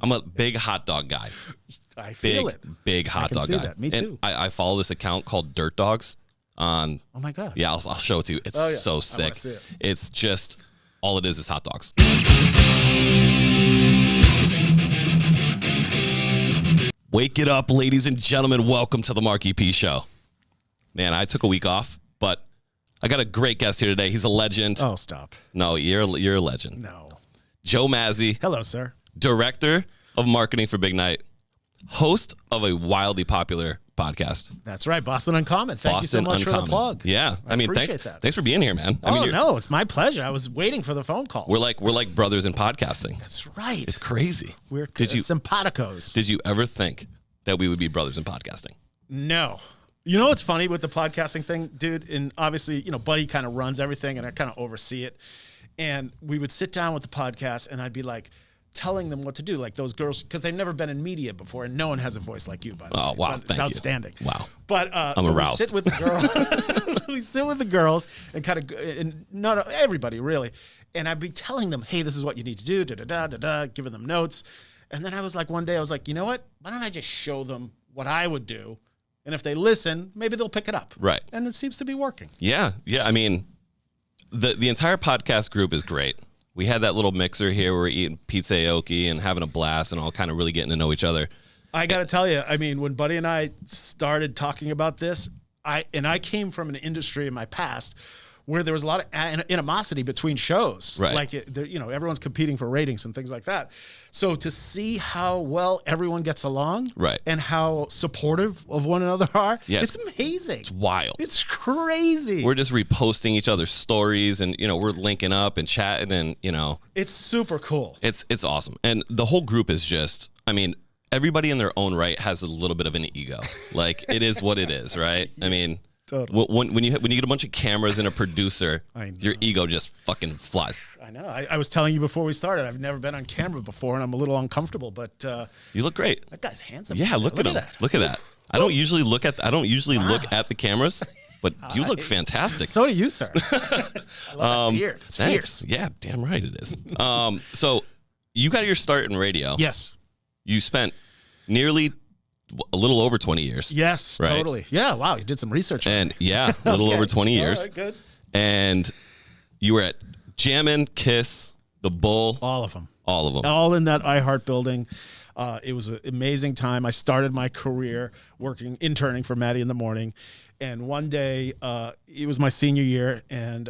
I'm a big hot dog guy. I feel it. Big hot dog guy. That. Me too. And I follow this account called Dirt Dogs on. Oh my God. Yeah, I'll show it to you. It's so sick. I wanna see it. It's just all it is hot dogs. Wake it up, ladies and gentlemen. Welcome to the Marckie P Show. Man, I took a week off, but I got a great guest here today. He's a legend. Oh, stop. No, you're a legend. No. Joe Mazzei. Hello, sir. Director of marketing for Big Night. Host of a wildly popular podcast. That's right. Boston Uncommon. Thank you so much for the plug. Yeah. I appreciate that. Thanks for being here, man. No, it's my pleasure. I was waiting for the phone call. We're like brothers in podcasting. That's right. It's crazy. We're simpaticos. Did you ever think that we would be brothers in podcasting? No. You know what's funny with the podcasting thing, dude? And obviously, Buddy kind of runs everything and I kind of oversee it. And we would sit down with the podcast and I'd be like, telling them what to do, like those girls, because they've never been in media before, and no one has a voice like you, by the way. Oh, wow. It's outstanding. Wow. But I'm aroused. We sit with the girls. We sit with the girls and kind of, and not everybody really. And I'd be telling them, hey, this is what you need to do, giving them notes. And then I was like, one day I was like, you know what? Why don't I just show them what I would do? And if they listen, maybe they'll pick it up. Right. And it seems to be working. Yeah. Yeah. I mean, the entire podcast group is great. We had that little mixer here where we're eating pizza aoki and having a blast and all kind of really getting to know each other. I got to tell you, I mean, when Buddy and I started talking about this, I came from an industry in my past where there was a lot of animosity between shows. Right. Like, everyone's competing for ratings and things like that. So to see how well everyone gets along, right, and how supportive of one another are, it's amazing. It's wild. It's crazy. We're just reposting each other's stories and, we're linking up and chatting and, It's super cool. It's awesome. And the whole group is just, I mean, everybody in their own right has a little bit of an ego. Like, it is what it is, right? I mean, totally. When you get a bunch of cameras and a producer, your ego just fucking flies. I know. I was telling you before we started, I've never been on camera before, and I'm a little uncomfortable. But you look great. That guy's handsome. Yeah, look at him. That. Look at that. I don't usually look at the cameras, but you look fantastic. So do you, sir. I love that beard. It's fierce. Yeah, damn right it is. So you got your start in radio. Yes. You spent nearly a little over 20 years. Yes, right? Totally. Yeah, wow, you did some research on and a little over 20 years. All right, good. And you were at Jammin', Kiss, The Bull. All of them. All in that iHeart building. It was an amazing time. I started my career interning for Maddie in the Morning. And one day, it was my senior year, and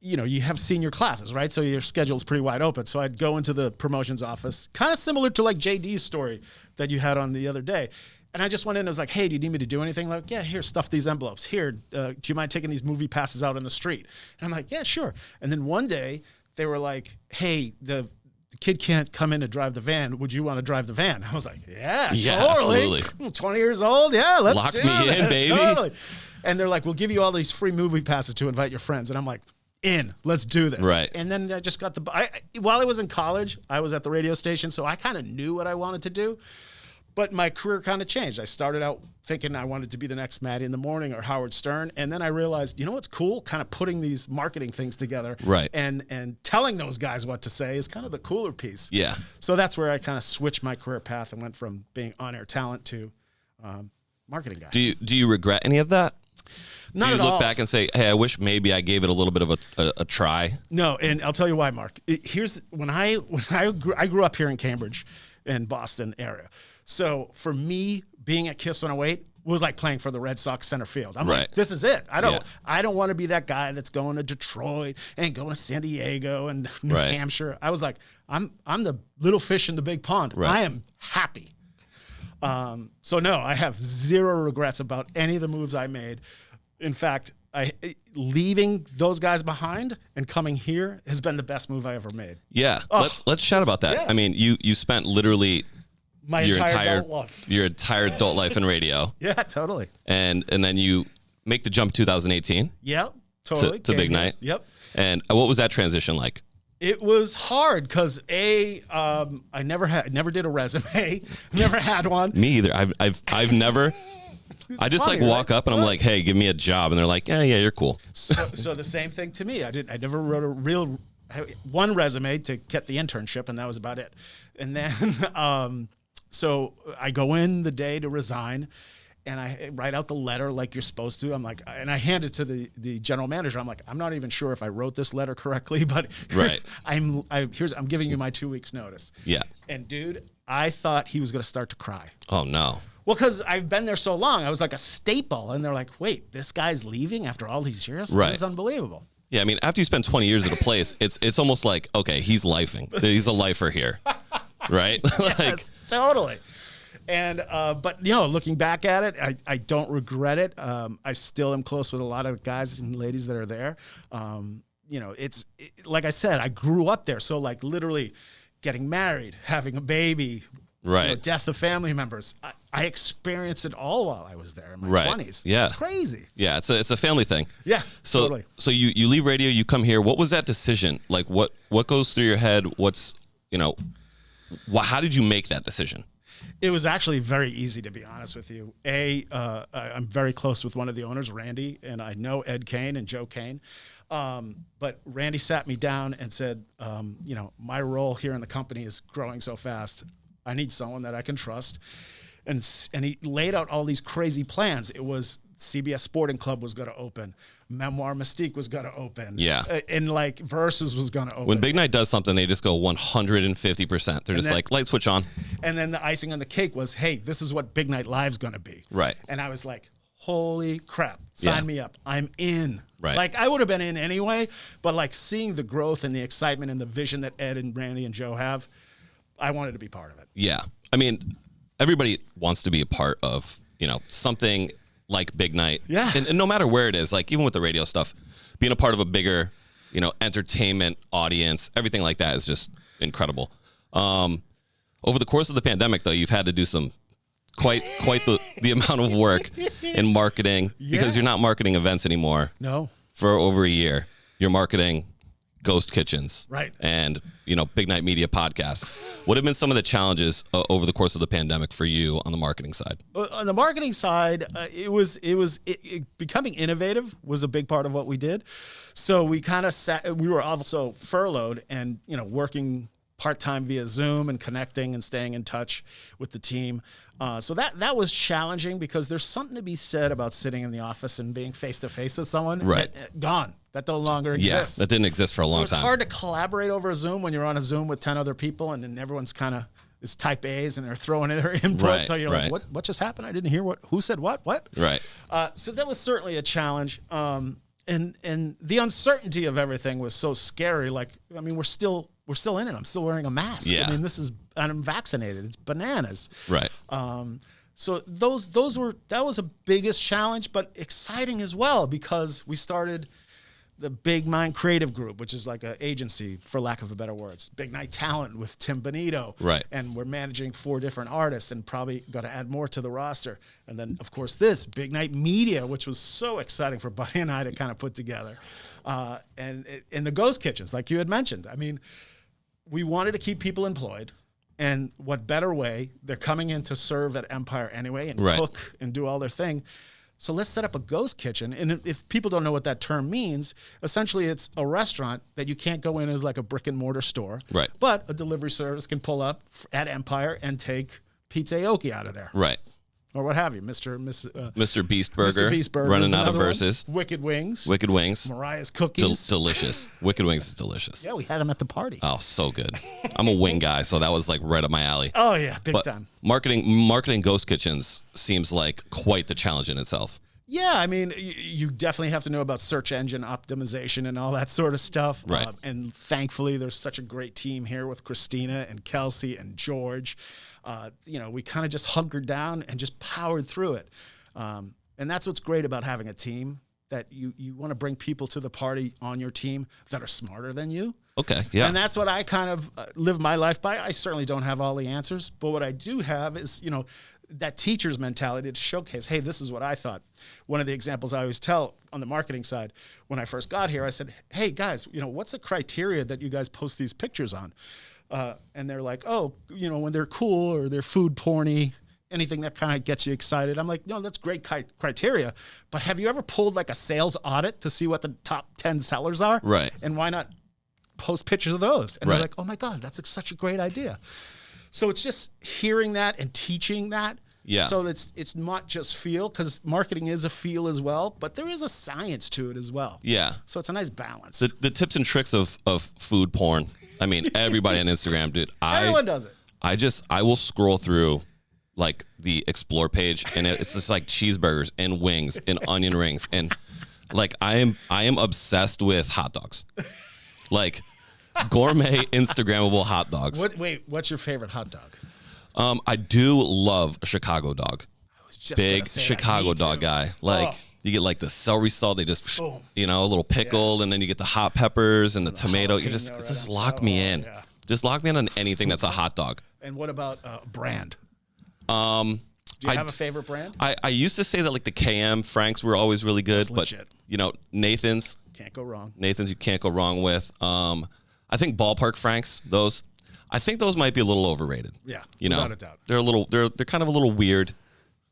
you have senior classes, right? So your schedule is pretty wide open. So I'd go into the promotions office, kind of similar to like JD's story that you had on the other day. And I just went in and was like, hey, do you need me to do anything? Like, yeah, here, stuff these envelopes. Here, do you mind taking these movie passes out in the street? And I'm like, yeah, sure. And then one day they were like, hey, the kid can't come in to drive the van. Would you want to drive the van? I was like, yeah, totally. Absolutely. I'm 20 years old. Yeah, let's Lock do me this. in, baby. Totally. And they're like, we'll give you all these free movie passes to invite your friends. And I'm like, let's do this. Right. And then I just got while I was in college, I was at the radio station, so I kind of knew what I wanted to do. But my career kind of changed. I started out thinking I wanted to be the next Maddie in the Morning or Howard Stern. And then I realized, you know what's cool? Kind of putting these marketing things together. Right. And telling those guys what to say is kind of the cooler piece. Yeah. So that's where I kind of switched my career path and went from being on-air talent to marketing guy. Do you regret any of that? Not Do you at look all. back and say, hey, I wish maybe I gave it a little bit of a try? No, and I'll tell you why, Mark. Here's when I grew up here in Cambridge and Boston area. So for me, being at Kiss 108 was like playing for the Red Sox center field. I'm like, this is it. I don't want to be that guy that's going to Detroit and going to San Diego and New Hampshire. I was like, I'm the little fish in the big pond. Right. I am happy. So no, I have zero regrets about any of the moves I made. In fact, leaving those guys behind and coming here has been the best move I ever made. Yeah, let's chat about that. Yeah. I mean, you spent literally your entire adult life in radio. Yeah, totally. And then you make the jump 2018. Yep, totally. To Big Night. Yep. And what was that transition like? It was hard because I never did a resume, never had one. Me either. I've never. I just funny, walk up and I'm like, hey, give me a job, and they're like, yeah, you're cool. So the same thing to me. I never wrote one resume to get the internship, and that was about it. And then, so I go in the day to resign, and I write out the letter like you're supposed to. I'm like, and I hand it to the general manager. I'm like, I'm not even sure if I wrote this letter correctly, but right. I'm giving you my 2 weeks notice. Yeah. And dude, I thought he was going to start to cry. Oh no. Well, because I've been there so long, I was like a staple, and they're like, wait, this guy's leaving after all these years? Right. This is unbelievable. Yeah, I mean, after you spend 20 years at a place, it's almost like, okay, he's lifing. He's a lifer here, right? Yes, totally. And but looking back at it, I don't regret it. I still am close with a lot of guys and ladies that are there. It's like I said, I grew up there, so like literally getting married, having a baby, right? Death of family members. I experienced it all while I was there in my 20s. Yeah, it's crazy. Yeah, it's a family thing. Yeah, so totally. So you leave radio, you come here. What was that decision? Like what goes through your head? How did you make that decision? It was actually very easy, to be honest with you. I'm very close with one of the owners, Randy, and I know Ed Kane and Joe Kane. But Randy sat me down and said, my role here in the company is growing so fast. I need someone that I can trust. And he laid out all these crazy plans. It was CBS Sporting Club was going to open. Memoir Mystique was going to open. Yeah. And like Versus was going to open. When Big Night does something, they just go 150%. They're just like, light switch on. And then the icing on the cake was, hey, this is what Big Night Live's going to be. Right. And I was like, holy crap, sign me up. I'm in. Right. Like I would have been in anyway, but like seeing the growth and the excitement and the vision that Ed and Randy and Joe have, I wanted to be part of it. Yeah. I mean, everybody wants to be a part of, something like Big Night. Yeah. And no matter where it is, like even with the radio stuff, being a part of a bigger, entertainment audience, everything like that is just incredible. Over the course of the pandemic, though, you've had to do some quite the amount of work in marketing because you're not marketing events anymore. No. For over a year, you're marketing ghost kitchens, right? And Big Night Media podcasts. What have been some of the challenges over the course of the pandemic for you on the marketing side? On the marketing side, becoming innovative was a big part of what we did. So we kind of we were also furloughed and working part-time via Zoom and connecting and staying in touch with the team. So that was challenging because there's something to be said about sitting in the office and being face-to-face with someone. Right. Gone. That no longer exists. Yeah, that didn't exist for a long time. So it's hard to collaborate over a Zoom when you're on a Zoom with 10 other people and then everyone's kind of is type A's and they're throwing in their input. Right, so you're like, what just happened? I didn't hear who said what? Right. So that was certainly a challenge. And the uncertainty of everything was so scary. Like, I mean, we're still in it. I'm still wearing a mask. Yeah. I mean, and I'm vaccinated. It's bananas. Right. So that was a biggest challenge, but exciting as well because we started the Big Mind Creative Group, which is like an agency, for lack of a better words. Big Night Talent with Tim Benito. Right. And we're managing 4 different artists and probably going to add more to the roster. And then, of course, this Big Night Media, which was so exciting for Buddy and I to kind of put together. And the ghost kitchens, like you had mentioned. I mean, we wanted to keep people employed. And what better way? They're coming in to serve at Empire anyway and cook and do all their thing. So let's set up a ghost kitchen. And if people don't know what that term means, essentially it's a restaurant that you can't go in as like a brick and mortar store. Right. But a delivery service can pull up at Empire and take pizza gnocchi out of there. Right. Or what have you, Mr. Beast Burger. Mr. Beast Burger running out of verses. Wicked Wings. Mariah's Cookies. Delicious. Wicked Wings is delicious. Yeah, we had them at the party. Oh, so good. I'm a wing guy, so that was like right up my alley. Oh yeah, big time. Marketing ghost kitchens seems like quite the challenge in itself. Yeah, I mean, you definitely have to know about search engine optimization and all that sort of stuff. Right. And thankfully, there's such a great team here with Christina and Kelsey and George. We kind of just hunkered down and just powered through it. And that's what's great about having a team, that you want to bring people to the party on your team that are smarter than you. Okay, yeah. And that's what I kind of live my life by. I certainly don't have all the answers, but what I do have is, that teacher's mentality to showcase, hey, this is what I thought. One of the examples I always tell on the marketing side, when I first got here, I said, hey, guys, what's the criteria that you guys post these pictures on? And they're like, oh, when they're cool or they're food porny, anything that kind of gets you excited. I'm like, no, that's great criteria. But have you ever pulled like a sales audit to see what the top 10 sellers are? Right. And why not post pictures of those. And Right. they're like, oh my God, that's such a great idea. So it's just hearing that and teaching that. Yeah. So it's not just feel, because marketing is a feel as well, but there is a science to it as well. Yeah. So it's a nice balance. The tips and tricks of food porn. I mean, everybody on Instagram, dude. Everyone does it. I will scroll through like the explore page, and it's just like cheeseburgers and wings and onion rings, and like I am obsessed with hot dogs, like gourmet Instagrammable hot dogs. What's your favorite hot dog? I do love a Chicago dog. I was just Big gonna say Chicago that. Me dog too. guy. Like Oh. you get like the celery salt, they just Boom. a little pickle, and then you get the hot peppers and the tomato. You jalapeno just right just on lock top. me Oh, in. yeah. Just lock me in on anything that's a hot dog. And what about brand? Um, Do you have a favorite brand? I used to say that like the KM Franks were always really good, That's but legit. Nathan's Can't go wrong. you can't go wrong with. I think Ballpark Franks, I think those might be a little overrated. Yeah, you know, without a doubt. they're kind of a little weird.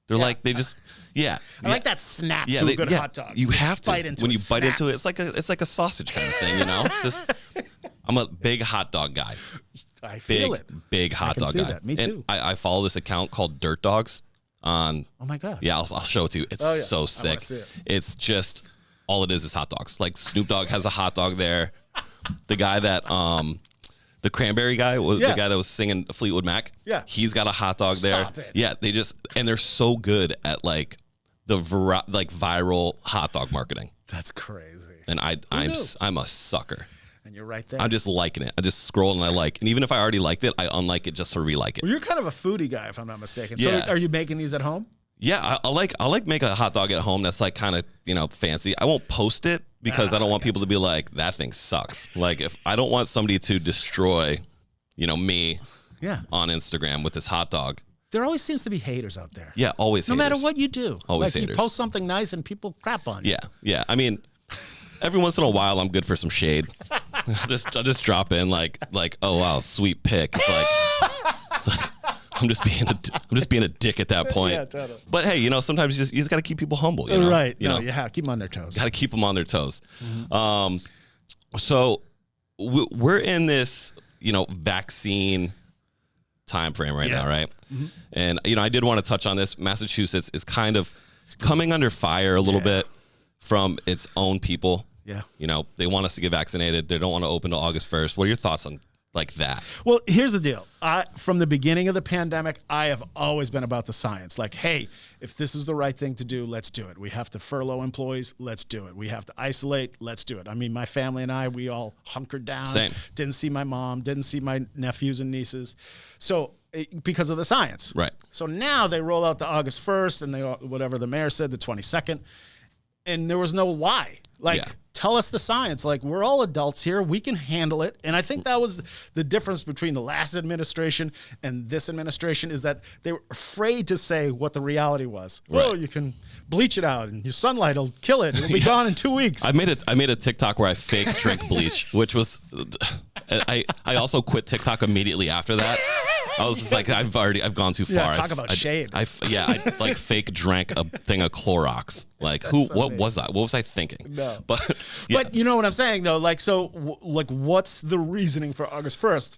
They're like they just I like that snap to a good hot dog. You have to bite into when it, you bite into it. snaps. It's like a sausage kind of thing, you know. I'm a big hot dog guy. I feel it. Big hot can dog see guy. that. Me And too. I follow this account called Dirt Dogs on. Oh my God. Yeah, I'll show it to you. It's Oh, yeah. so I sick. wanna see it. It's just all it is hot dogs. Like Snoop Dogg has a hot dog there. The guy that the cranberry guy was Yeah. the guy that was singing Fleetwood Mac. Yeah. He's got a hot dog there. Stop it. Yeah, they're so good at like the viral hot dog marketing. That's crazy. And knew? I'm a sucker. And you're right there. I'm just liking it. I just scroll and I like. And even if I already liked it, I unlike it just to re-like it. Well, you're kind of a foodie guy, if I'm not mistaken. Yeah. So are you making these at home? Yeah, I like make a hot dog at home that's like kind of fancy. I won't post it because I don't want people to be like, that thing sucks. Like if I don't want somebody to destroy, me Yeah. on Instagram with this hot dog. There always seems to be haters out there. Yeah, always No haters. matter what you do. Always like haters. you post something nice and people crap on you. Yeah, yeah. I mean, every once in a while I'm good for some shade. I just drop in like, oh wow, sweet pick. It's like I'm just being a dick at that point. Yeah, totally. But hey, sometimes you just got to keep people humble. You know? Right. You know, keep them on their toes. got to keep them on their toes. So we're in this, vaccine time frame right now, right? Mm-hmm. And I did want to touch on this. Massachusetts is kind of coming under fire a little bit from its own people. Yeah. They want us to get vaccinated. They don't want to open till August 1st. What are your thoughts on like that? Well, here's the deal. From the beginning of the pandemic, I have always been about the science. Like, hey, if this is the right thing to do, let's do it. We have to furlough employees, let's do it. We have to isolate, let's do it. I mean, my family and I, we all hunkered down. Same. Didn't see my mom, didn't see my nephews and nieces. So because of the science. Right. So now they roll out the August 1st and whatever the mayor said, the 22nd. And there was no why. Tell us the science. Like, we're all adults here. We can handle it. And I think that was the difference between the last administration and this administration, is that they were afraid to say what the reality was. Right. Oh, you can bleach it out and your sunlight will kill it. It'll be gone in 2 weeks. I made a TikTok where I fake drink bleach, which was I also quit TikTok immediately after that. I was just like, I've gone too far. Talk about shade. I like fake drank a thing of Clorox. Like what was I? What was I thinking? No. But yeah. But you know what I'm saying though? Like, so what's the reasoning for August 1st?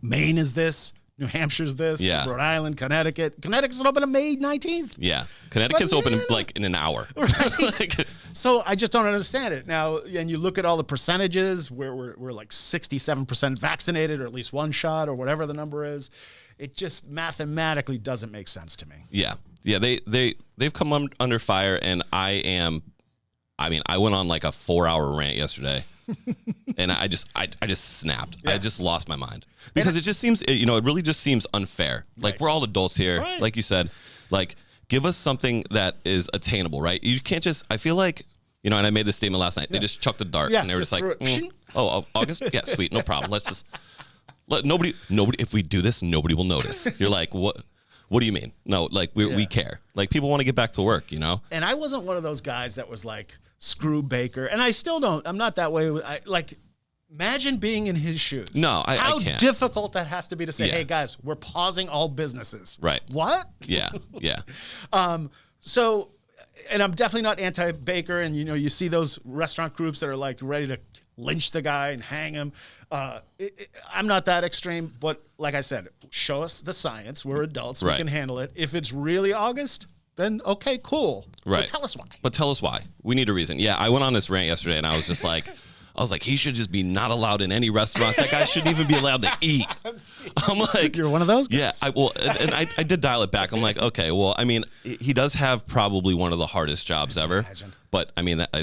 Maine is this, New Hampshire's this, Yeah. Rhode Island, Connecticut's open on May 19th. Yeah, Connecticut's open in an hour. Like, So I just don't understand it now. And you look at all the percentages where we're like 67% vaccinated, or at least one shot, or whatever the number is. It just mathematically doesn't make sense to me. yeah. They've come under fire, and I went on like a 4-hour rant yesterday, and I just snapped. Yeah. I just lost my mind because it just seems, it really just seems unfair. Like, we're all adults here, Right. like you said. Like, give us something that is attainable, right? You can't just. I feel like, and I made this statement last night. They just chucked a dart, Yeah, and they were just just like, threw it. "Oh, August, yeah, sweet, no problem. Let's just let nobody. If we do this, nobody will notice." You're like, what? What do you mean? No, like we care. Like, people want to get back to work, And I wasn't one of those guys that was like, screw Baker. And I still don't. I'm not that way. Imagine being in his shoes. No, I How can't. difficult that has to be to say, Yeah. hey, guys, we're pausing all businesses. Right. What? Yeah, yeah. So, and I'm definitely not anti-Baker. And, you see those restaurant groups that are like ready to lynch the guy and hang him. I'm not that extreme, but like I said, show us the science. We're adults. We can handle it. If it's really August, then okay, cool. Right. But tell us why. But tell us why. We need a reason. Yeah, I went on this rant yesterday, and I was just like, he should just be not allowed in any restaurants. That guy shouldn't even be allowed to eat. I'm like, you're one of those guys. Yeah, I did dial it back. I'm like, okay, well, I mean, he does have probably one of the hardest jobs ever. But I mean, I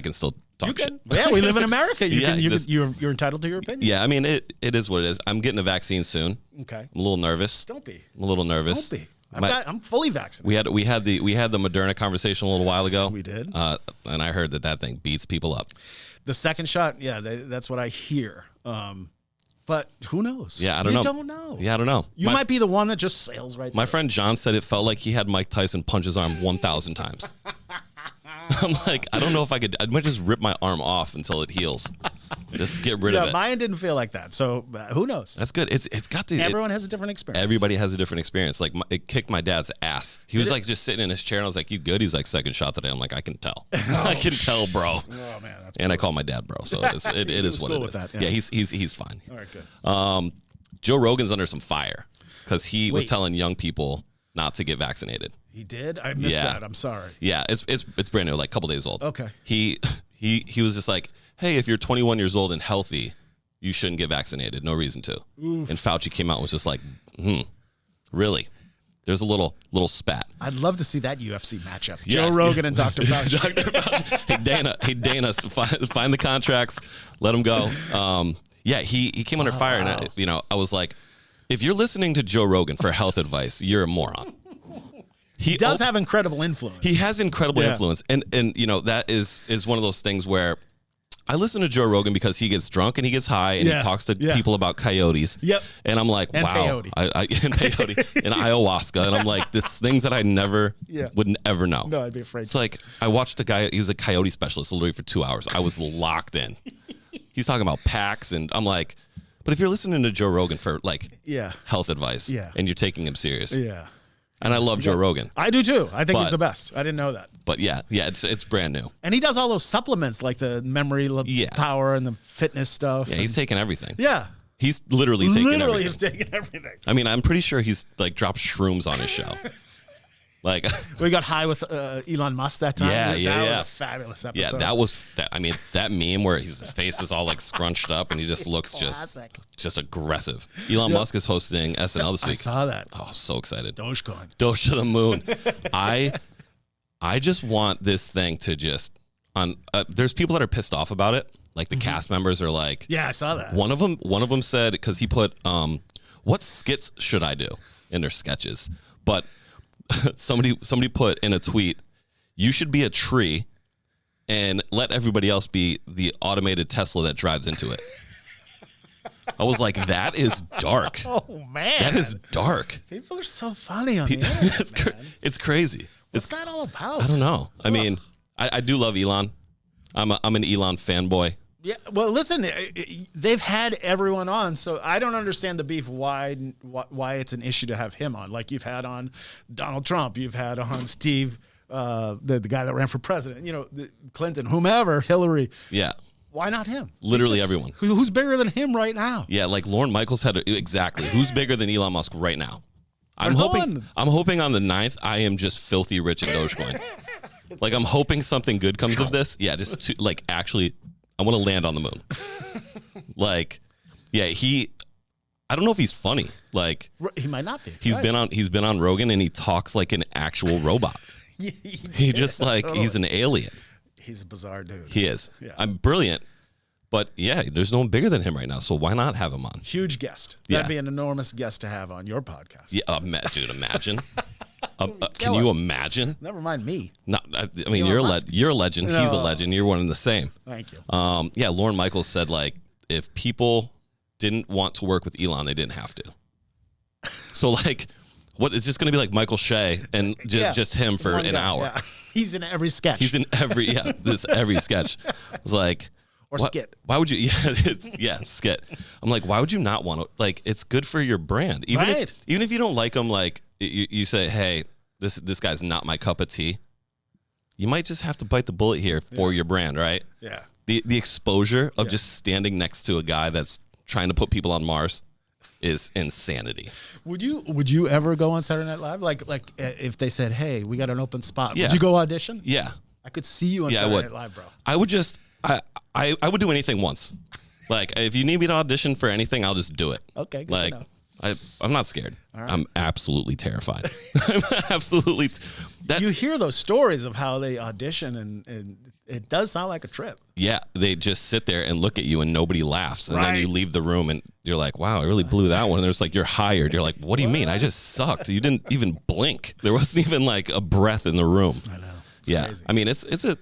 can still talk shit. Yeah, we live in America. You're entitled to your opinion. Yeah, I mean, it is what it is. I'm getting a vaccine soon. Okay. I'm a little nervous. Don't be. I'm a little nervous. Don't be. I'm fully vaccinated. We had the Moderna conversation a little while ago. We did. And I heard that thing beats people up. The second shot, yeah, that's what I hear. But who knows? Yeah, I don't know. You don't know. Yeah, I don't know. You might be the one that just sails right through. My friend John said it felt like he had Mike Tyson punch his arm 1,000 times. I'm like, I don't know if I could. I might just rip my arm off until it heals. Just get rid of it. Mine didn't feel like that. So who knows? That's good. It's got the. Everyone has a different experience. Everybody has a different experience. Like it kicked my dad's ass. He was like just sitting in his chair, and I was like, "You good?" He's like, "Second shot today." I'm like, "I can tell. I can tell, bro." Oh man, that's and I call my dad bro, so it is what it is. With that, yeah, he's fine. All right, good. Joe Rogan's under some fire because he was telling young people not to get vaccinated. He did? I missed that. I'm sorry. Yeah, it's brand new, like a couple days old. Okay. He was just like, hey, if you're 21 years old and healthy, you shouldn't get vaccinated. No reason to. Oof. And Fauci came out and was just like, really? There's a little spat. I'd love to see that UFC matchup. Yeah. Joe Rogan and Dr. Fauci. Dr. Fauci. Hey Dana, find the contracts, let them go. Yeah, he came under fire, and I was like, if you're listening to Joe Rogan for health advice, you're a moron. He does have incredible influence. He has incredible influence, and that is one of those things where I listen to Joe Rogan because he gets drunk and he gets high and he talks to people about coyotes. Yep. And I'm like, and wow, peyote. And peyote and ayahuasca, and I'm like, this things that I never would ever know. No, I'd be afraid. It's like I watched a guy. He was a coyote specialist, literally for 2 hours. I was locked in. He's talking about packs, and I'm like, but if you're listening to Joe Rogan for like health advice, and you're taking him serious, and I love Joe Rogan. I do too. I think he's the best. I didn't know that. But yeah, it's brand new. And he does all those supplements like the memory power and the fitness stuff. Yeah, he's taking everything. Yeah. He's literally taking everything. Taking everything. I mean, I'm pretty sure he's like dropped shrooms on his show. Like we got high with Elon Musk that time. That was a fabulous episode. Yeah, that was. I mean, that meme where his face is all like scrunched up and he just looks just aggressive. Elon Musk is hosting SNL this week. I saw that. Oh, so excited. Dogecoin. Doge to the moon. I just want this thing to just there's people that are pissed off about it. Like the cast members are like, yeah, I saw that. One of them said, because he put what skits should I do in their sketches, but somebody put in a tweet, you should be a tree and let everybody else be the automated Tesla that drives into it. I was like, that is dark. Oh man, that is dark. People are so funny on the internet, it's crazy. What's that all about? I don't know. I mean, I do love Elon. I'm an Elon fanboy. Yeah, well, listen, they've had everyone on, so I don't understand the beef. Why it's an issue to have him on? Like you've had on Donald Trump, you've had on Steve, the guy that ran for president, Clinton, whomever, Hillary. Yeah. Why not him? Literally everyone. Who's bigger than him right now? Yeah, like Lorne Michaels had exactly. Who's bigger than Elon Musk right now? I'm hoping on the 9th I am just filthy rich in Dogecoin. Like I'm hoping something good comes of this. Yeah, just to, like actually. I want to land on the moon. Like, yeah, I don't know if he's funny. Like, he might not be. He's been on Rogan and he talks like an actual robot. He just like he's an alien. He's a bizarre dude. He is. Yeah. I'm brilliant. But yeah, there's no one bigger than him right now. So why not have him on? Huge guest. That'd be an enormous guest to have on your podcast. Yeah, dude, imagine. Can you imagine? Never mind me. No, I mean you're a legend. No. He's a legend. You're one and the same. Thank you. Yeah, Lorne Michaels said like if people didn't want to work with Elon, they didn't have to. So like, what it's just going to be like Michael Shea and just him for an hour. Yeah. He's in every sketch. He's in every every sketch. It's like. Skit. Why would you? Yeah, skit. I'm like, why would you not want to? Like, it's good for your brand. Even if you don't like him, like you say, hey, this guy's not my cup of tea. You might just have to bite the bullet here for your brand, right? Yeah. The exposure of just standing next to a guy that's trying to put people on Mars is insanity. Would you ever go on Saturday Night Live? Like if they said, "Hey, we got an open spot," Yeah. would you go audition? Yeah. I could see you on Saturday Night Live, bro. I would just I would do anything once. Like if you need me to audition for anything, I'll just do it. Okay, good like to know. I'm not scared. Right. I'm absolutely terrified. I'm absolutely. You hear those stories of how they audition, and it does sound like a trip. Yeah, they just sit there and look at you, and nobody laughs, and then Right. you leave the room, and you're like, "Wow, I really blew that one." And there's like, "You're hired." You're like, "What do you mean? I just sucked. You didn't even blink. There wasn't even like a breath in the room." I know. Yeah, crazy. I mean, it's a.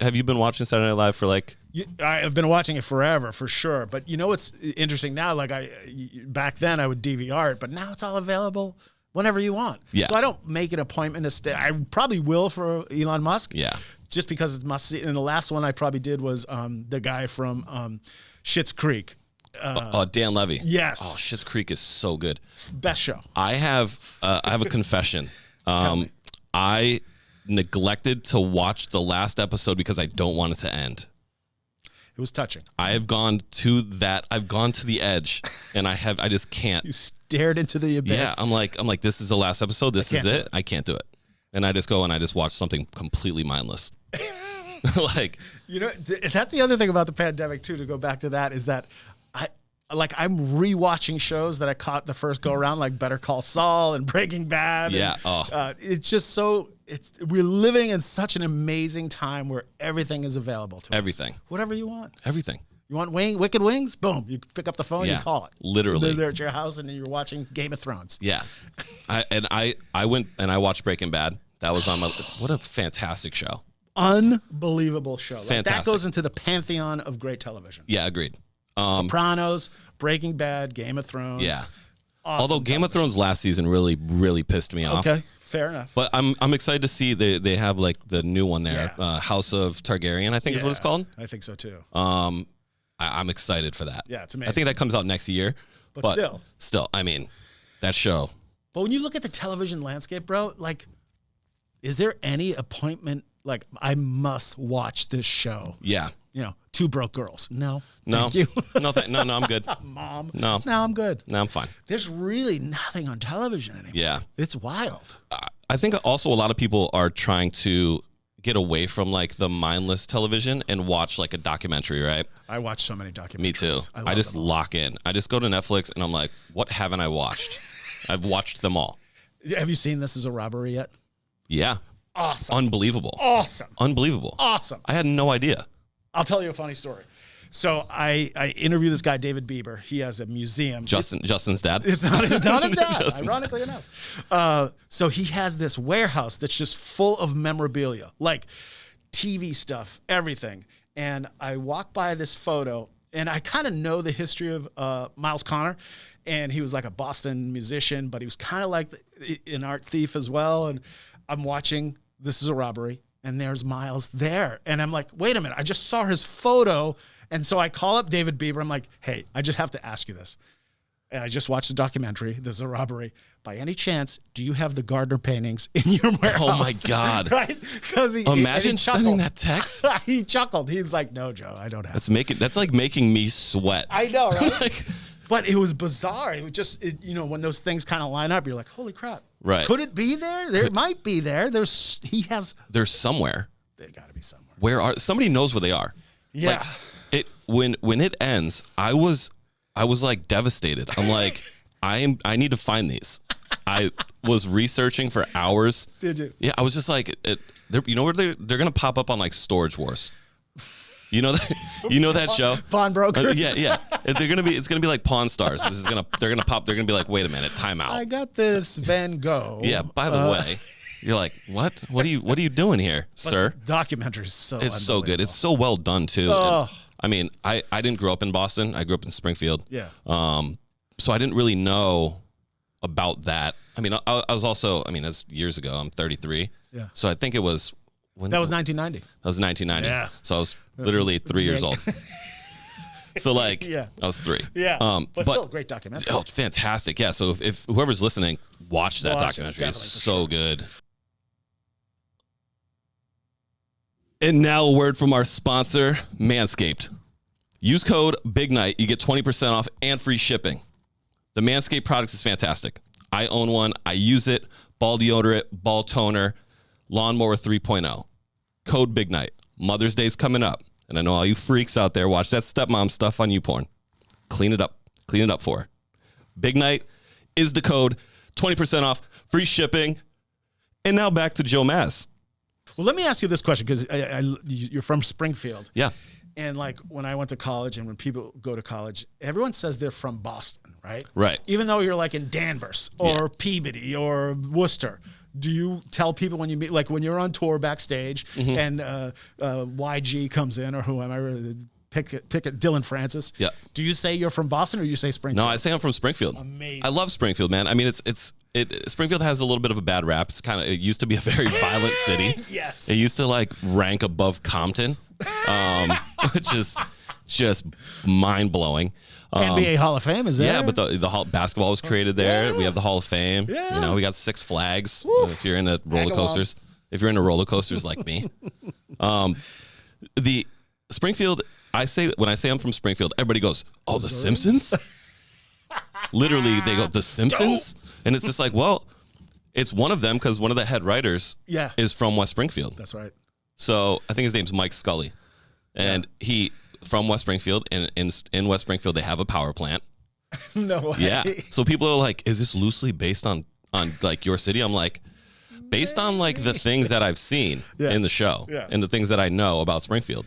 Have you been watching Saturday Night Live for like? I've been watching it forever, for sure. But you know what's interesting now? Like back then, I would DVR it, but now it's all available whenever you want. Yeah. So I don't make an appointment to stay. I probably will for Elon Musk. Yeah. Just because it's must see. And the last one I probably did was the guy from Schitt's Creek. Dan Levy. Yes. Oh, Schitt's Creek is so good. Best show. I have a confession. I neglected to watch the last episode because I don't want it to end. It was touching. I have gone to that. I've gone to the edge, and I just can't. You stared into the abyss. Yeah, I'm like, this is the last episode. This is it. I can't do it. And I just go and I just watch something completely mindless. Like, you know, that's the other thing about the pandemic too. To go back to that is that I'm rewatching shows that I caught the first go around, like Better Call Saul and Breaking Bad. Yeah. And, it's just so. We're living in such an amazing time where everything is available to us. Everything. Whatever you want. Everything. You want wicked wings? Boom! You pick up the phone, you call it. Literally. They're there at your house, and you're watching Game of Thrones. Yeah. I went and I watched Breaking Bad. That was on my. What a fantastic show. Unbelievable show. Like, Fantastic. that goes into the pantheon of great television. Yeah, agreed. Sopranos, Breaking Bad, Game of Thrones. Yeah. Awesome Although Game of Thrones last season really pissed me off. Okay, fair enough. But I'm excited to see they have like the new one there, House of Targaryen, I think is what it's called. I think so too. I'm excited for that. Yeah, it's amazing. I think that comes out next year. But still, I mean, that show. But when you look at the television landscape, bro, like, is there any appointment like I must watch this show? Yeah. You know, Two Broke Girls. No. No. Thank you. No, I'm good. Mom. No, I'm good. no, I'm fine. There's really nothing on television anymore. Yeah. It's wild. I think also a lot of people are trying to get away from like the mindless television and watch like a documentary, right? I watch so many documentaries. Me too. I just lock in. I just go to Netflix and I'm like, what haven't I watched? I've watched them all. Have you seen This Is a Robbery yet? Yeah. Awesome. Unbelievable. Awesome. Unbelievable. Awesome. I had no idea. I'll tell you a funny story. So I interviewed this guy, David Bieber. He has a museum. Justin's dad. It's not his dad, Justin's ironically enough. So he has this warehouse that's just full of memorabilia, like TV stuff, everything. And I walk by this photo, and I kind of know the history of Miles Connor. And he was like a Boston musician, but he was kind of like an art thief as well. And I'm watching This Is a Robbery, and there's Miles there. And I'm like, wait a minute, I just saw his photo. And so I call up David Bieber. I'm like, hey, I just have to ask you this. And I just watched the documentary, This Is a Robbery. By any chance, do you have the Gardner paintings in your warehouse? Oh my God. Right? Because Imagine sending that text. He chuckled. He's like, no, Joe, I don't have That's like making me sweat. I know, right? But it was bizarre. It was just, when those things kind of line up, you're like, holy crap. Right. Could it be there? There might be there. They're somewhere. They got to be somewhere. Where somebody knows where they are. Yeah. Like, when it ends, I was like devastated. I'm like, I need to find these. I was researching for hours. Did you? Yeah, I was just like, you know where they're gonna pop up on like Storage Wars. You know that show? Pawn Brokers. Yeah. It's gonna be like Pawn Stars. They're gonna pop. They're gonna be like, wait a minute, time out. I got this Van Gogh. Yeah. By the way, you're like, what? What are you doing here, sir? Documentary is so. It's so good. It's so well done too. Oh. And, I mean, I didn't grow up in Boston. I grew up in Springfield. Yeah. So I didn't really know about that. I mean, I was also. I mean, as years ago. I'm 33. Yeah. So I think it was. That was 1990. That was 1990. Yeah. So I was literally 3 years old. So like, Yeah. I was 3. Yeah. But still a great documentary. Oh, it's fantastic. Yeah. So if whoever's listening, watch that Watch it, documentary. It's definitely, for so sure. good. And now a word from our sponsor, Manscaped. Use code BIGNIGHT. You get 20% off and free shipping. The Manscaped product is fantastic. I own one. I use it. Ball deodorant, ball toner, lawnmower 3.0. Code BIGNIGHT. Mother's Day's coming up. And I know all you freaks out there watch that stepmom stuff on YouPorn. Clean it up. Clean it up for her. Big Night is the code. 20% off, free shipping. And now back to Joe Mazzei. Well, let me ask you this question, because you're from Springfield. Yeah. And like when I went to college and when people go to college, everyone says they're from Boston, right? Right. Even though you're like in Danvers or Peabody or Worcester. Do you tell people when you meet, like when you're on tour backstage and YG comes in or whoever, pick it, Dylan Francis. Yeah. Do you say you're from Boston or you say Springfield? No, I say I'm from Springfield. Amazing. I love Springfield, man. I mean, Springfield has a little bit of a bad rap. It used to be a very violent city. Yes. It used to like rank above Compton, which is just mind blowing. NBA Hall of Fame is there. Yeah, but the basketball was created there. Yeah. We have the Hall of Fame. Yeah. You know, we got Six Flags. Woo. If you're into roller coasters, like me, the Springfield. When I say I'm from Springfield, everybody goes, "Oh, The Simpsons." Literally, they go, "The Simpsons," and it's just like, well, it's one of them because one of the head writers is from West Springfield. That's right. So I think his name's Mike Scully, and he from West Springfield. And in West Springfield, they have a power plant. No way. Yeah. So people are like, "Is this loosely based on like your city?" I'm like, based on like the things that I've seen in the show and the things that I know about Springfield,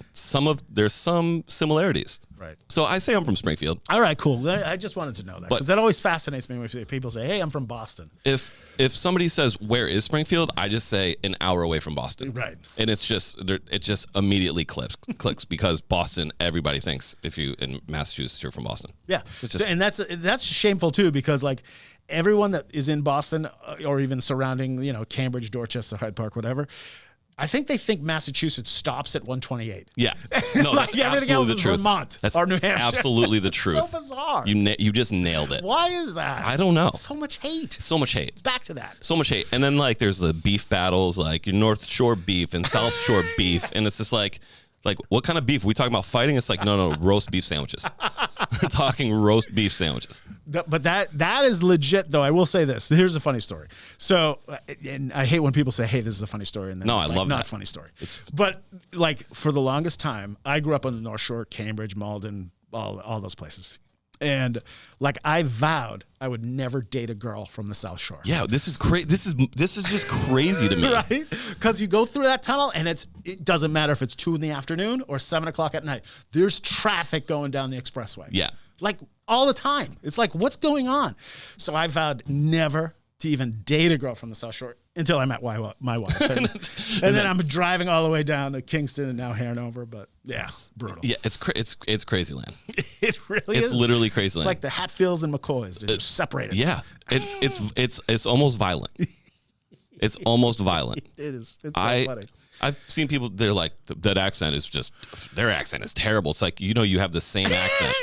there's some similarities. Right. So I say I'm from Springfield. All right, cool. I just wanted to know that because that always fascinates me when people say, "Hey, I'm from Boston." If somebody says, "Where is Springfield?" I just say an hour away from Boston. Right. And it just immediately clicks because Boston, everybody thinks if you in Massachusetts, you're from Boston. Yeah. And that's shameful too, because like everyone that is in Boston or even surrounding, Cambridge, Dorchester, Hyde Park, whatever, I think they think Massachusetts stops at 128. Yeah. No, like that's everything absolutely else the is truth. Vermont That's or New Hampshire. absolutely the truth. So bizarre. You just nailed it. Why is that? I don't know. So much hate. So much hate. Back to that. So much hate. And then like there's the beef battles, like your North Shore beef and South Shore beef. And it's just like what kind of beef? Are we talking about fighting? It's like, no, roast beef sandwiches. We're talking roast beef sandwiches. But that is legit, though. I will say this. Here's a funny story. So, and I hate when people say, "Hey, this is a funny story," and then I it's love not that. a funny story. But like for the longest time, I grew up on the North Shore, Cambridge, Malden, all those places. And like I vowed I would never date a girl from the South Shore. Yeah, this is crazy. This is just crazy to me. Right? Because you go through that tunnel and it doesn't matter if it's 2 p.m. or 7:00 at night. There's traffic going down the expressway. Yeah. Like all the time. It's like, what's going on? So I vowed never to even date a girl from the South Shore until I met my wife. And then I'm driving all the way down to Kingston and now Hanover. But yeah, brutal. Yeah, it's crazy land. It really is. It's literally crazy land. It's like the Hatfields and McCoys. They're just separated. Yeah, it's almost violent. It's almost violent. It is. It's so funny. I've seen people, they're like, that accent is just, their accent is terrible. It's like, you have the same accent.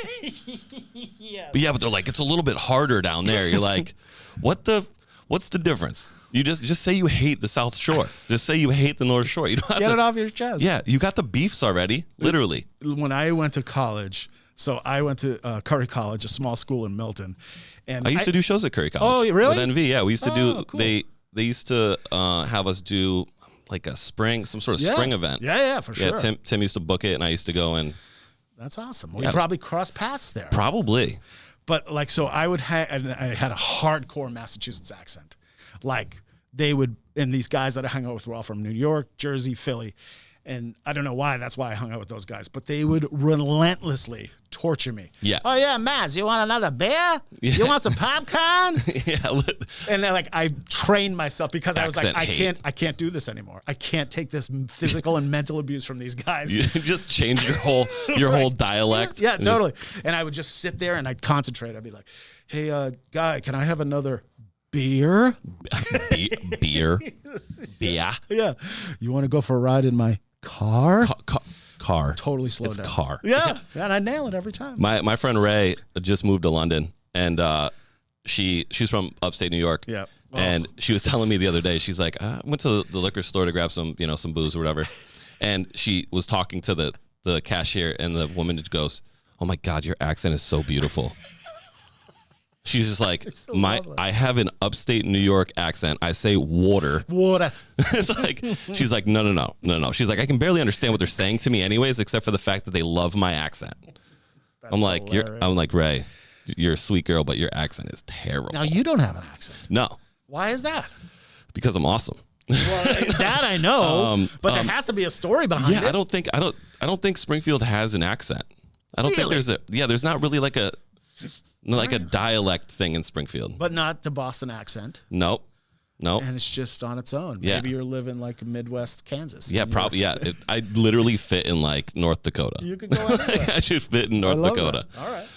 Yes. But they're like, it's a little bit harder down there. You're like, what's the difference? You just say you hate the South Shore. Just say you hate the North Shore. You don't have Get it off your chest. Yeah, you got the beefs already, literally. When I went to college, so I went to Curry College, a small school in Milton. And I used to do shows at Curry College. Oh, really? With NV, yeah. We used to do, cool. they used to have us do like some sort of spring event. Yeah, for sure. Yeah, Tim used to book it, and I used to go and. That's awesome. We probably crossed paths there. Probably. But like, so I had a hardcore Massachusetts accent. Like and these guys that I hung out with were all from New York, Jersey, Philly. And I don't know why, that's why I hung out with those guys. But they would relentlessly torture me. Yeah. Oh, yeah, Maz, you want another beer? Yeah. You want some popcorn? Yeah. And then, like, I trained myself because I was like, I hate. can't do this anymore. I can't take this physical and mental abuse from these guys. You just change your whole dialect. Yeah, totally. And I would just sit there and I'd concentrate. I'd be like, hey, guy, can I have another beer? Beer. Beer. Yeah. You want to go for a ride in my car? Car. Totally slow it's down. Car. Yeah. And I nail it every time. My friend Ray just moved to London, and she's from upstate New York. Yeah. And she was telling me the other day, she's like, I went to the liquor store to grab some booze or whatever. And she was talking to the cashier, and the woman just goes, "Oh my God, your accent is so beautiful." She's just like, I have an upstate New York accent. I say water. It's like, she's like, no. She's like, I can barely understand what they're saying to me anyways, except for the fact that they love my accent. I'm like, Ray, you're a sweet girl, but your accent is terrible. Now you don't have an accent. No. Why is that? Because I'm awesome. Well, that I know, but there has to be a story behind it. I don't think Springfield has an accent. I don't think there's not really like a dialect thing in Springfield. But not the Boston accent. Nope. And it's just on its own. Yeah. Maybe you're living like Midwest Kansas. Yeah, probably. Yeah, I literally fit in like North Dakota. You could go anywhere. I should fit in North Dakota. That. All right.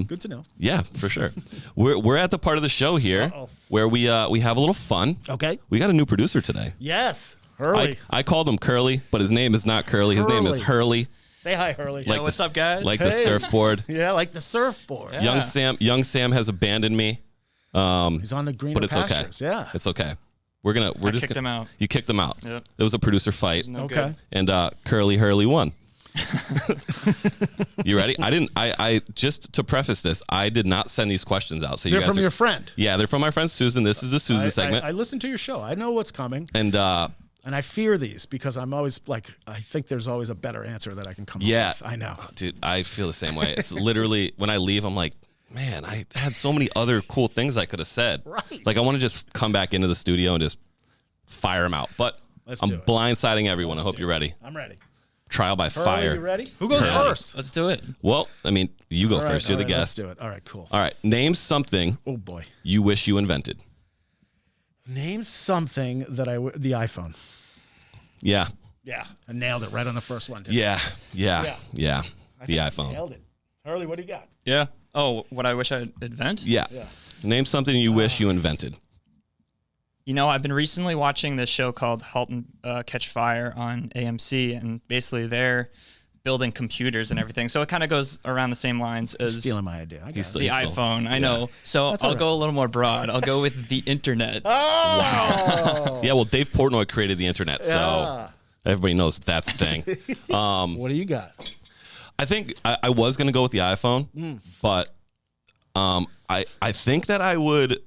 Good to know. Yeah, for sure. We're at the part of the show here where we have a little fun. Okay. We got a new producer today. Yes, Hurley. I called him Curly, but his name is not Curly. His name is Hurley. Say hi, Hurley. Like what's up, guys? Like the surfboard. Yeah, like the surfboard. Yeah. Young Sam has abandoned me. He's on the greener pastures. Okay. Yeah, it's okay. I kicked him out. You kicked him out. Yep. It was a producer fight. No good. And Curly Hurley won. You ready? I just to preface this, I did not send these questions out. So they're from your friend. Yeah, they're from my friend Susan. This is a Susan segment. I listened to your show. I know what's coming. And I fear these because I'm always like, I think there's always a better answer that I can come up with. I know. Dude, I feel the same way. It's literally when I leave, I'm like, man, I had so many other cool things I could have said. Right. Like I want to just come back into the studio and just fire them out. But I'm blindsiding everyone. I hope you're ready. I'm ready. Trial by fire. Are you ready? Who goes first? Let's do it. Well, I mean, you go first. You're the guest. Let's do it. All right, cool. All right. Name something. Oh boy. You wish you invented. Name something that the iPhone. Yeah. Yeah. I nailed it right on the first one. Yeah. The iPhone. Nailed it. Hurley, what do you got? Yeah. Oh, what I wish I'd invent? Yeah. Name something you wish you invented. You know, I've been recently watching this show called *Halt and Catch Fire* on AMC, and basically they're building computers and everything. So it kind of goes around the same lines as stealing my idea. the iPhone. I know. So I'll go a little more broad. I'll go with the internet. Wow. Yeah, well, Dave Portnoy created the internet, so everybody knows that's the thing. What do you got? I think I was going to go with the iPhone, but I think that I would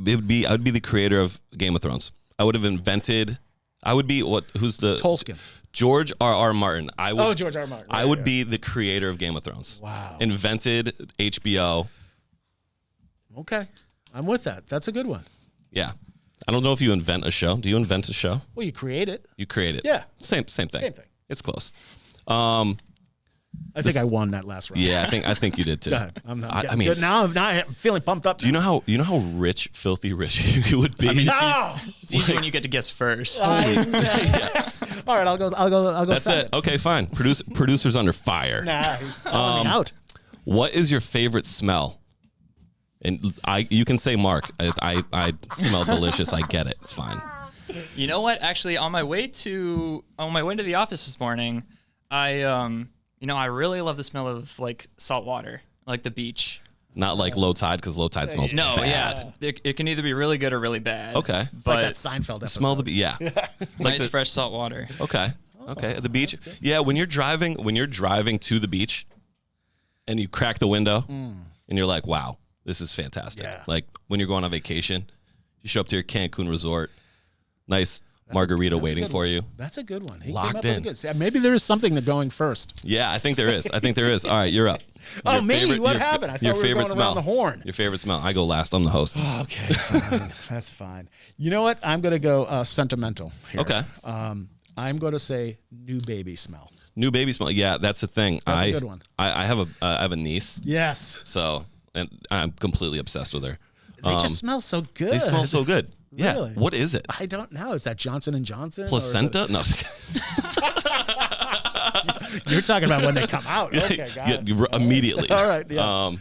be the creator of Game of Thrones. I would have invented. I would be who's the Tolkien. George R.R. Martin. George R.R. Martin. I would be the creator of Game of Thrones. Wow. Invented HBO. Okay. I'm with that. That's a good one. Yeah. I don't know if you invent a show. Do you invent a show? Well, you create it. You create it. Yeah. Same thing. Same thing. It's close. I think I won that last round. Yeah, I think you did too. Go ahead. I mean, good. Now I'm feeling pumped up. Do you know how rich, filthy rich you would be? I mean, it's easy when you get to guess first. All right, I'll go. That's second. it. Okay, fine. Producer's under fire. Nah, he's calling me out. What is your favorite smell? And you can say Mark. I smell delicious. I get it. It's fine. You know what? Actually, on my way to the office this morning, I really love the smell of like salt water, like the beach. Not like low tide, because low tide smells bad. It can either be really good or really bad. Okay. It's like that Seinfeld episode. Smell the beach. Yeah. Nice fresh salt water. Okay. Okay. At the beach. Yeah. When you're driving to the beach, and you crack the window, and you're like, "Wow, this is fantastic." Yeah. Like when you're going on vacation, you show up to your Cancun resort, nice margarita waiting for you. That's a good one. He Locked came up with a good. Maybe there is something to going first. Yeah, I think there is. All right, you're up. Oh, me? What happened? I thought we were going around the horn. Your favorite smell. I go last. I'm the host. Oh, okay, fine. That's fine. You know what? I'm going to go sentimental here. Okay. I'm going to say new baby smell. New baby smell. Yeah, that's the thing. That's a good one. I have a niece. Yes. So, and I'm completely obsessed with her. They just smell so good. They smell so good. Yeah. Really? What is it? I don't know. Is that Johnson & Johnson? Placenta? No. You're talking about when they come out. Okay, got it. Immediately. All right. Yeah.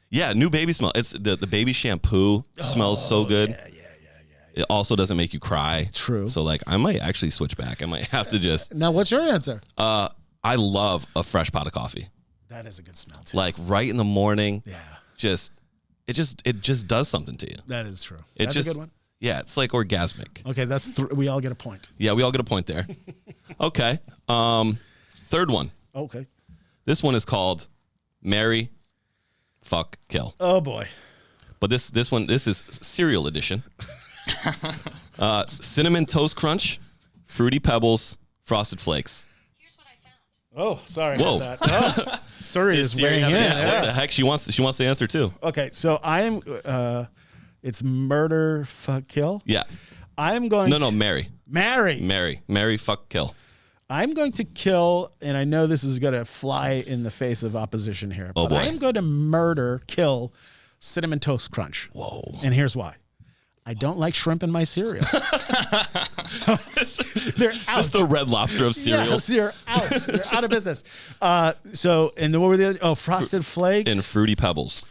Yeah, new baby smell. It's the baby shampoo smells so good. Yeah. It also doesn't make you cry. True. So like I might actually switch back. I might have to just Now, what's your answer? I love a fresh pot of coffee. That is a good smell too. Like right in the morning. Yeah. It just does something to you. That is true. That's a good one. Yeah, it's like orgasmic. Okay, we all get a point. Yeah, we all get a point there. Okay. Third one. Okay. This one is called Marry, Fuck, Kill. Oh boy. But this is cereal edition. Cinnamon Toast Crunch, Fruity Pebbles, Frosted Flakes. Here's what I found. Oh, sorry Whoa. about that. Oh, Suri is Siri weighing in. having an Yeah, what the heck? She wants the answer too. Okay, so I am. It's murder, fuck, kill. Yeah. I am going. No, marry. Marry. Fuck, kill. I'm going to kill, and I know this is going to fly in the face of opposition here, but boy. I am going to kill Cinnamon Toast Crunch. Whoa. And here's why. I don't like shrimp in my cereal. So they're out. That's the Red Lobster of cereal. Yes, you're out. You're out of business. And then what were the other? Oh, Frosted Flakes. And Fruity Pebbles.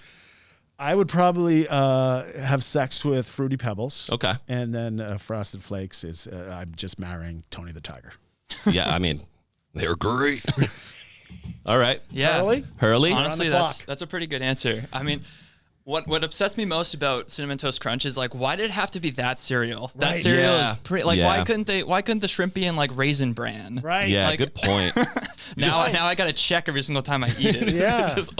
I would probably have sex with Fruity Pebbles. Okay. And then Frosted Flakes is I'm just marrying Tony the Tiger. Yeah, I mean, they were great. All right. Yeah. Hurley. Honestly, We're on the clock. that's a pretty good answer. I mean, what upsets me most about Cinnamon Toast Crunch is like, why did it have to be that cereal? That Right. cereal Yeah. is pretty. Like, Yeah. why couldn't the shrimp be in like Raisin Bran? Right. Yeah, Like- good point. Now I got to check every single time I eat it. Yeah. Just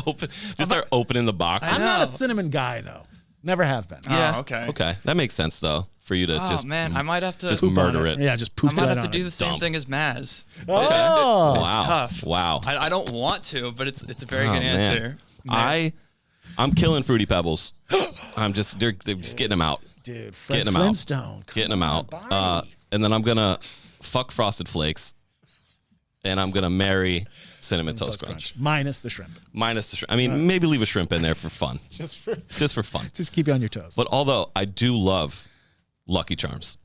start opening the box. I'm not know. a cinnamon guy, though. Never have been. Yeah. Okay. Okay, that makes sense though for you to Oh just man, I might have to. just Poop on murder it. Yeah, just I poop might right have to on do it. the same Dump. thing as Maz. Oh. Wow. tough. Wow. I don't want to, but it's a very Oh, good man. answer. I'm killing Fruity Pebbles. They're just getting them out. Dude, Fred Getting 'em out. Flintstone. Getting them out. Barney. And then I'm gonna fuck Frosted Flakes. And I'm gonna marry Cinnamon Toast Crunch. Minus the shrimp. Minus the shrimp. I mean, maybe leave a shrimp in there for fun. Just for Fun. just keep you on your toes. But although I do love Lucky Charms.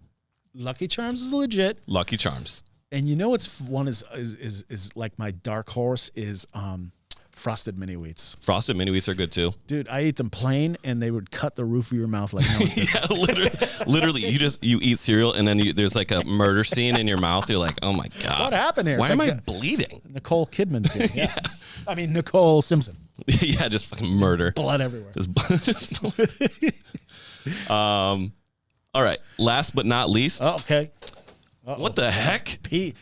Lucky Charms is legit. Lucky Charms. And you know what's one is like my dark horse is Frosted Mini Wheats. Frosted Mini Wheats are good too. Dude, I ate them plain and they would cut the roof of your mouth like no one's business. Yeah, literally, you eat cereal and then there's like a murder scene in your mouth. You're like, oh my god, What happened here? Why It's am I like bleeding? Nicole Kidman scene. Yeah. I mean Nicole Simpson. Yeah, just fucking murder. Blood everywhere. Just all right. Last but not least, Oh, okay. what the heck? Pete.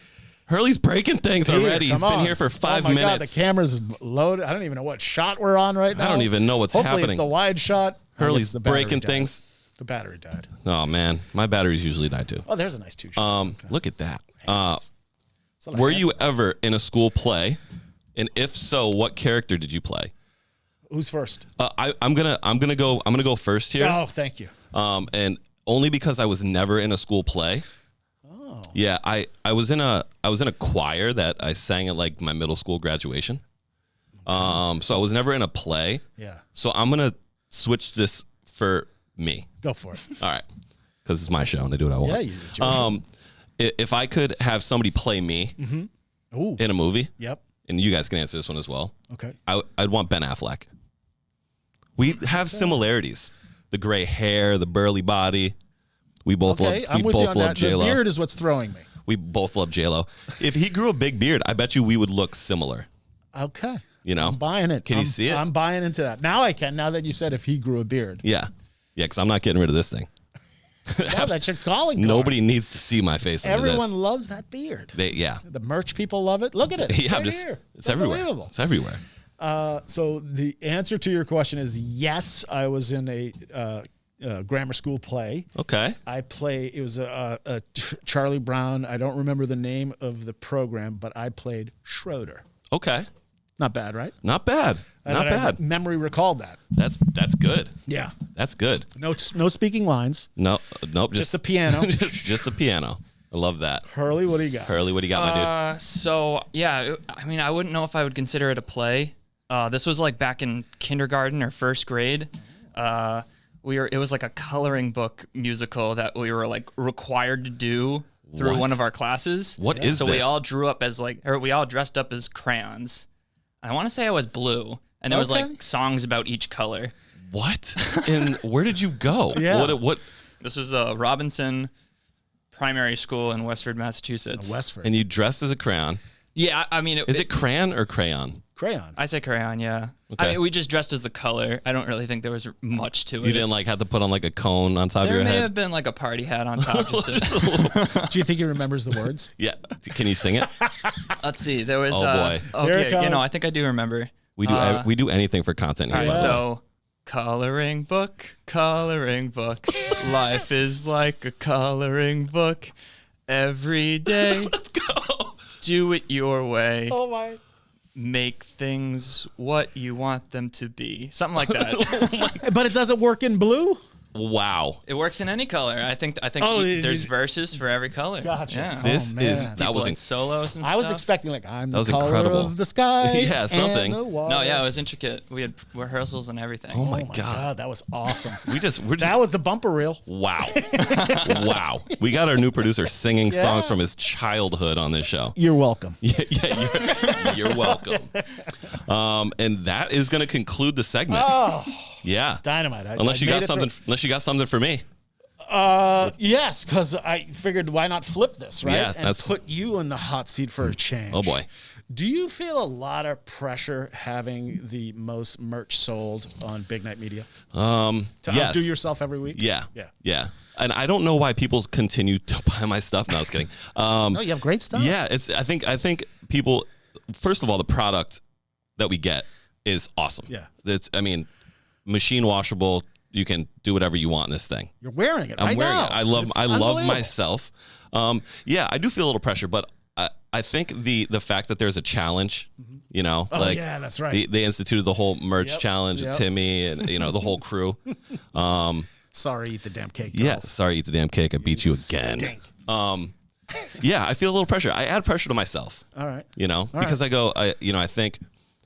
Hurley's breaking things already. He's come been on. here for 5 oh my minutes. God, the camera's loaded. I don't even know what shot we're on right now. I don't even know what's Hopefully happening. it's the wide shot. I Hurley's guess the battery breaking died. things. The battery died. Oh man, my batteries usually die too. Oh, there's a nice two shot. Look at that. It's a lot of Were you hands. ever in a school play? And if so, what character did you play? Who's first? I'm gonna go first here. Oh, thank you. And only because I was never in a school play. Oh. Yeah, I was in a choir that I sang at like my middle school graduation. So I was never in a play. Yeah. So I'm gonna switch this for me. Go for it. All right, because it's my show and I do what I want. Yeah, it's your show. If I could have somebody play me Ooh. in a movie, Yep. and you guys can answer this one as well. Okay. I'd want Ben Affleck. We have similarities: the gray hair, the burly body. We both Okay, love. I'm We with you both on love that. J The Lo. beard is what's throwing me. We both love J Lo. If he grew a big beard, I bet you we would look similar. Okay. You know, I'm buying it. Can you see it? I'm buying into that. Now I can. Now that you said if he grew a beard. Yeah, because I'm not getting rid of this thing. Wow, that's your calling card. Nobody needs to see my face. under Everyone this. loves that beard. Yeah. The merch people love it. Look at it. It's Yeah, right here. it's everywhere. Unbelievable. It's everywhere. So the answer to your question is yes. I was in a grammar school play. Okay. It was a Charlie Brown. I don't remember the name of the program, but I played Schroeder. Okay. Not bad, right? Not bad. Not bad. Memory recalled that. That's good. Yeah. That's good. No speaking lines. No, nope. Just the piano. just a piano. I love that. Hurley, what do you got? Hurley, what do you got, my dude? So yeah, I mean, I wouldn't know if I would consider it a play. This was like back in kindergarten or first grade. It was like a coloring book musical that we were like required to do through What? one of our classes. What is so this? we all dressed up as crayons. I want to say I was blue, and there was Okay. like songs about each color. What? And where did you go? Yeah. What? This was Robinson Primary School in Westford, Massachusetts. Westford. And you dressed as a crayon. Yeah, I mean, Is it crayon or crayon? Crayon. I say crayon, yeah. Okay. I mean, we just dressed as the color. I don't really think there was much to it. You didn't like have to put on like a cone on top of There your may head? have been like a party hat on top. Just Do you think he remembers the words? Yeah. Can you sing it? Let's see. There was. Oh, boy. Here it Okay, comes. I think I do remember. We do anything for content here. All by right, the way. so coloring book. Life is like a coloring book. Every day, Let's go. do it your way. Oh my. Make things what you want them to be. Something like that. But it doesn't work in blue? Wow. It works in any color. I think Oh, there's verses for every color. Gotcha. Yeah. This man. is People that was Like solos and I was stuff. expecting like I'm the was color incredible. of the sky. Yeah, something. And the water. No, yeah, it was intricate. We had rehearsals and everything. Oh my Oh my god. god, that was awesome. We're just That was the bumper reel. wow. Wow. We got our new producer singing songs from his childhood on this show. You're welcome. You're welcome. And that is going to conclude the segment. Oh, Yeah. dynamite. Unless you got something for me. Yes, because I figured why not flip this, right? Yeah, and put you in the hot seat for a change. Oh boy. Do you feel a lot of pressure having the most merch sold on Big Night Media? To Yes. outdo yourself every week? Yeah. Yeah. Yeah. And I don't know why people continue to buy my stuff. No, I was kidding. No, you have great stuff. Yeah, I think people, first of all, the product that we get is awesome. Yeah. Machine washable. You can do whatever you want in this thing. You're wearing it. I'm wearing it. I love unbelievable. myself. Yeah, I do feel a little pressure, but I think the fact that there's a challenge, Oh, yeah, that's right. They instituted the whole merch Yep, challenge, yep. Timmy, and the whole crew. Sorry, eat the damn cake. Yeah, girls. sorry, eat the damn cake. I beat you again. Stink. Yeah, I feel a little pressure. I add pressure to myself. All right. Because I think,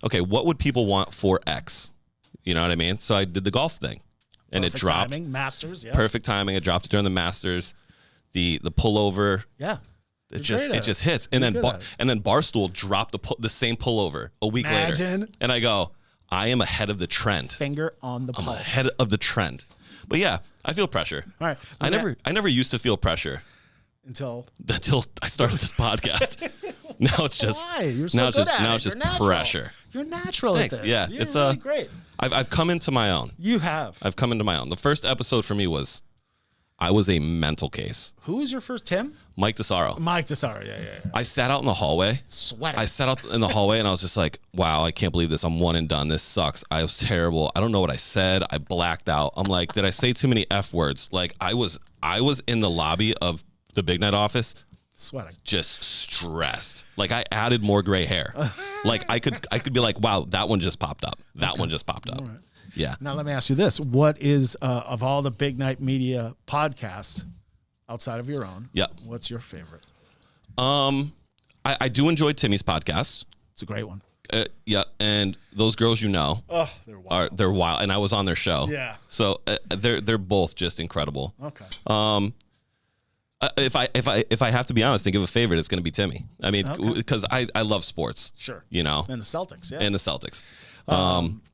okay, what would people want for X? You know what I mean? So I did the golf thing, and Perfect it dropped. timing. Masters, yeah. Perfect timing. I dropped it during the Masters. The pullover. Yeah. It You're great at just hits, and then good at it. Barstool dropped the same pullover a week later, Imagine. and I go, I am ahead of the trend. Finger on the I'm pulse. ahead of the trend. But yeah, I feel pressure. All right. I never used to feel pressure Until I started this podcast. Now it's just why? You're so now it's good just at now it. it's just You're natural. pressure. You're natural Thanks. at this. Yeah, You're it's really great. I've come into my own. You have. I've come into my own. The first episode for me was I was a mental case. Who was your first Tim? Mike DeSaro. Mike DeSaro. Yeah. I sat out in the hallway. Sweating. I sat out in the hallway and I was just like, wow, I can't believe this. I'm one and done. This sucks. I was terrible. I don't know what I said. I blacked out. I'm like, did I say too many F words? Like I was in the lobby of the Big Night office Sweating. just stressed. Like I added more gray hair. Like I could be like, wow, that one just popped up. That one just popped up. right. Yeah. Now let me ask you this: what is of all the Big Night Media podcasts outside of your own? Yeah. What's your favorite? I do enjoy Timmy's podcast. It's a great one. Yeah, and those girls Oh, they're wild. they're wild, and I was on their show. Yeah. So they're both just incredible. Okay. If I have to be honest and give a favorite, it's going to be Timmy. I mean, because I love sports. Sure. You know, And the Celtics. Yeah. and the Celtics.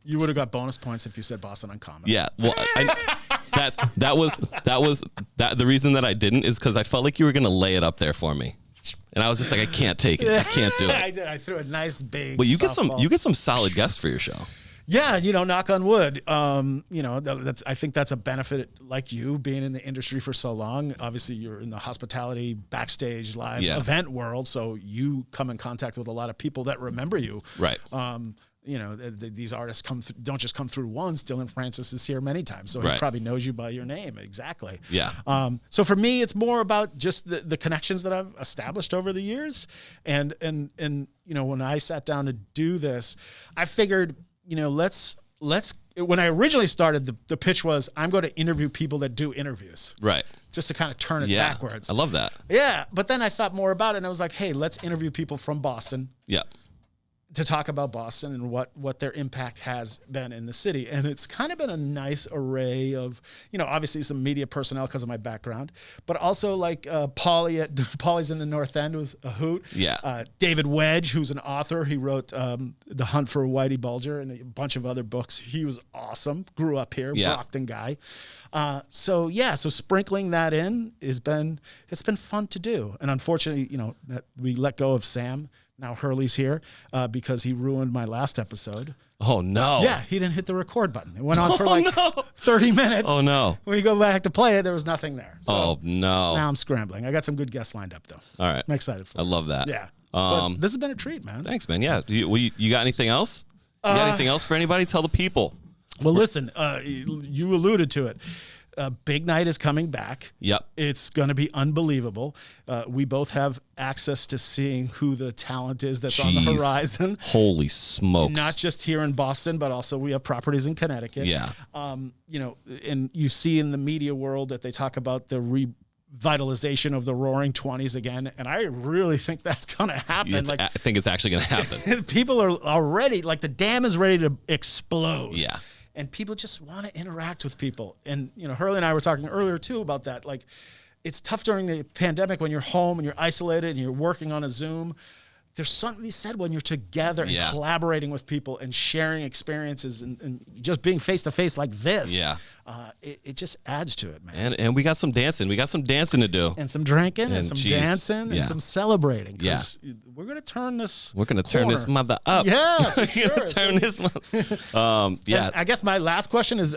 You would have got bonus points if you said Boston Uncommon. Yeah. Well, that was the reason that I didn't is because I felt like you were going to lay it up there for me, and I was just like, I can't take it. I can't do I it. did. I threw a nice big. But you softball. get some solid guests for your show. Yeah, knock on wood. That's I think that's a benefit, like you being in the industry for so long. Obviously, you're in the hospitality, backstage, live event world, so you come in contact with a lot of people that remember you. Right. These artists don't just come through once. Dylan Francis is here many times, so he Right. probably knows you by your name. Exactly. Yeah. So for me, it's more about just the connections that I've established over the years, and when I sat down to do this, I figured, let's. When I originally started, the pitch was I'm going to interview people that do interviews, Right. just to kind of turn it Yeah. backwards. I love that. Yeah, but then I thought more about it, and I was like, hey, let's interview people from Boston Yeah. to talk about Boston and what their impact has been in the city. And it's kind of been a nice array of, obviously some media personnel because of my background, but also like Paulie's in the North End was a hoot. Yeah. David Wedge, who's an author. He wrote The Hunt for Whitey Bulger and a bunch of other books. He was awesome. Grew up here, Yeah. Brockton guy. So sprinkling that in it's been fun to do. And unfortunately, that we let go of Sam. Now Hurley's here because he ruined my last episode. Oh, no. Yeah, he didn't hit the record button. It went on for 30 minutes. Oh, no. When you go back to play it, there was nothing there. So Oh, no. now I'm scrambling. I got some good guests lined up, though. All right. I'm excited for it. I love that. Yeah. But this has been a treat, man. Thanks, man. Yeah. You got anything else? You got anything else for anybody? Tell the people. Well, listen, you alluded to it. Big Night is coming back. Yep. It's going to be unbelievable. We both have access to seeing who the talent is that's on the horizon. Holy smokes. Not just here in Boston, but also we have properties in Connecticut. Yeah. You know, and you see in the media world that they talk about the revitalization of the Roaring 20s again, and I really think that's going to happen. I think it's actually going to happen. People are already, like, the dam is ready to explode. Yeah. And people just want to interact with people. And, you know, Hurley and I were talking earlier, too, about that. Like, it's tough during the pandemic when you're home and you're isolated and you're working on a Zoom. There's something to be said when you're together and collaborating with people and sharing experiences and just being face-to-face like this. Yeah. It just adds to it, man. And we got some dancing. We got some dancing to do. And some drinking and some dancing and some celebrating. Yeah. We're going to turn this We're going to turn this mother up. Yeah, We're going to turn this mother yeah. And I guess my last question is,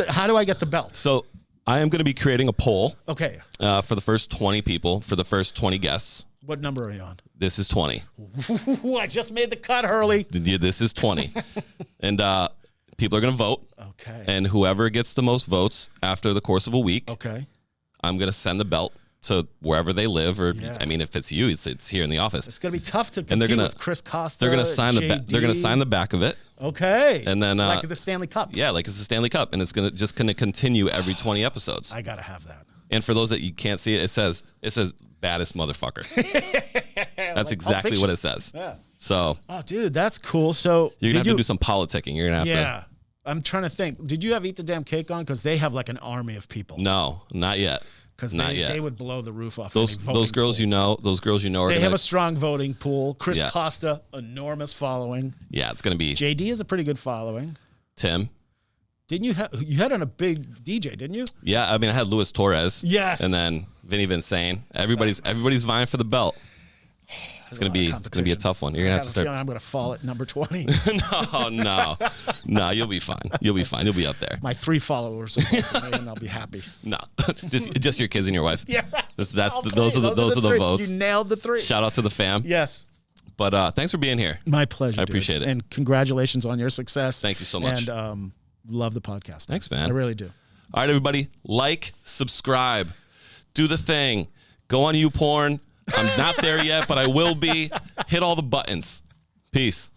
how do I get the belt? So I am going to be creating a poll. Okay. For the first 20 people, for the first 20 guests. What number are you on? This is 20. Ooh, I just made the cut, Hurley. This is 20. And people are going to vote. Okay. And whoever gets the most votes after the course of a week, I'm going to send the belt to wherever they live. Or I mean, if it's you, it's here in the office. It's going to be tough to compete with Chris Costa. They're going to sign they're going to sign the back of it. Okay. And then like the Stanley Cup. Yeah, like it's the Stanley Cup, and it's going to continue every 20 episodes. I got to have that. And for those that you can't see it, it says baddest motherfucker. That's exactly what it says. Yeah. So. Oh, dude, that's cool. So you're gonna have to do some politicking. You're gonna have to. Yeah. I'm trying to think. Did you have Eat the Damn Cake on? Because they have like an army of people. No, not yet. Because they would blow the roof off. Those girls pools. Those girls you know are. They have a strong voting pool. Chris Costa, enormous following. Yeah, it's gonna be. JD is a pretty good following. Tim. Didn't you had on a big DJ, didn't you? Yeah, I mean I had Luis Torres. Yes. And then Vinny Vincent. Everybody's vying for the belt. It's gonna be a tough one. You're gonna have to start. I'm gonna fall at number 20. No, you'll be fine. You'll be fine. You'll be up there. My 3 followers will vote for me and I'll be happy. No, just your kids and your wife. Yeah. Those are the votes. You nailed the 3. Shout out to the fam. Yes. But thanks for being here. My pleasure. I appreciate it. And congratulations on your success. Thank you so much. And love the podcast. Thanks, man. I really do. All right, everybody. Like, subscribe, do the thing. Go on YouPorn. I'm not there yet, but I will be. Hit all the buttons. Peace.